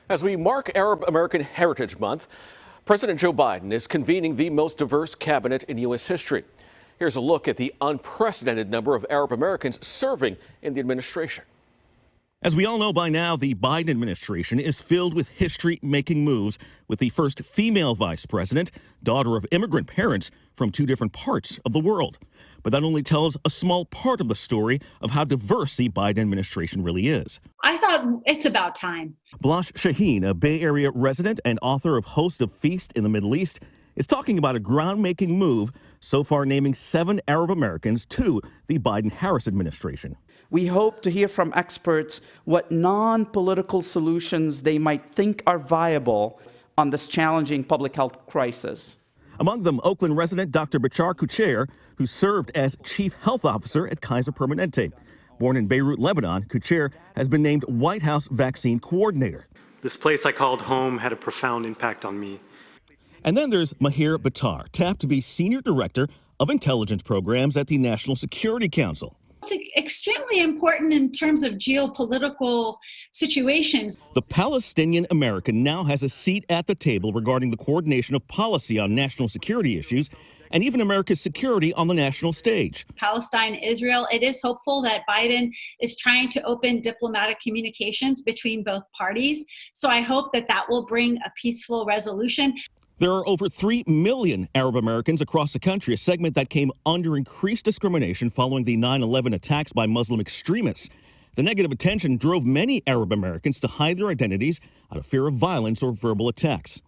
As we mark Arab American Heritage Month, President Joe Biden is convening the most diverse cabinet in U.S. history. Here's a look at the unprecedented number of Arab Americans serving in the administration. As we all know by now, the Biden administration is filled with history-making moves, with the first female vice president, daughter of immigrant parents from two different parts of the world. But that only tells a small part of the story of how diverse the Biden administration really is. I thought it's about time. Blash Shaheen, a Bay Area resident and author of Host of Feast in the Middle East, is talking about a groundbreaking move, so far naming 7 Arab Americans to the Biden-Harris administration. We hope to hear from experts what non-political solutions they might think are viable on this challenging public health crisis. Among them, Oakland resident Dr. Bachar Kucher, who served as chief health officer at Kaiser Permanente. Born in Beirut, Lebanon, Kucher has been named White House vaccine coordinator. This place I called home had a profound impact on me. And then there's Mahir Battar, tapped to be senior director of intelligence programs at the National Security Council. It's extremely important in terms of geopolitical situations. The Palestinian American now has a seat at the table regarding the coordination of policy on national security issues and even America's security on the national stage. Palestine, Israel, it is hopeful that Biden is trying to open diplomatic communications between both parties. So I hope that that will bring a peaceful resolution. There are over 3 million Arab Americans across the country, a segment that came under increased discrimination following the 9/11 attacks by Muslim extremists. The negative attention drove many Arab Americans to hide their identities out of fear of violence or verbal attacks.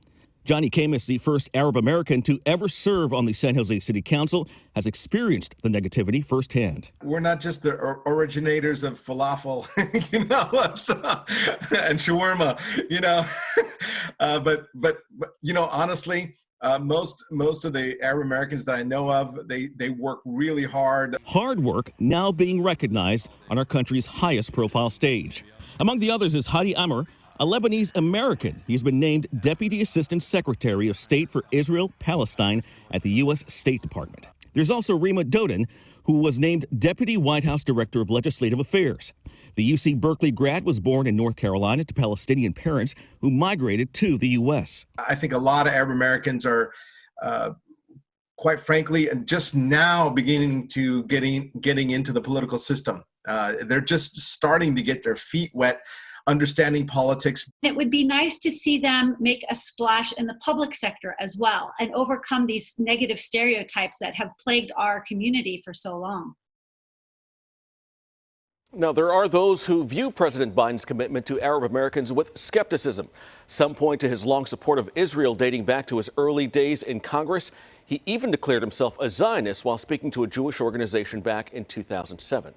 Johnny Camus, the first Arab American to ever serve on the San Jose City Council, has experienced the negativity firsthand. We're not just the originators of falafel, and shawarma, but honestly, most of the Arab Americans that I know of, they work really hard. Hard work now being recognized on our country's highest profile stage. Among the others is Hadi Amr, a Lebanese American. He's been named Deputy Assistant Secretary of State for Israel, Palestine at the U.S. State Department. There's also Rima Doden, who was named Deputy White House Director of Legislative Affairs. The UC Berkeley grad was born in North Carolina to Palestinian parents who migrated to the U.S. I think a lot of Arab Americans are, quite frankly, just now beginning to getting into the political system. They're just starting to get their feet wet, understanding politics. It would be nice to see them make a splash in the public sector as well and overcome these negative stereotypes that have plagued our community for so long. Now, there are those who view President Biden's commitment to Arab Americans with skepticism. Some point to his long support of Israel dating back to his early days in Congress. He even declared himself a Zionist while speaking to a Jewish organization back in 2007.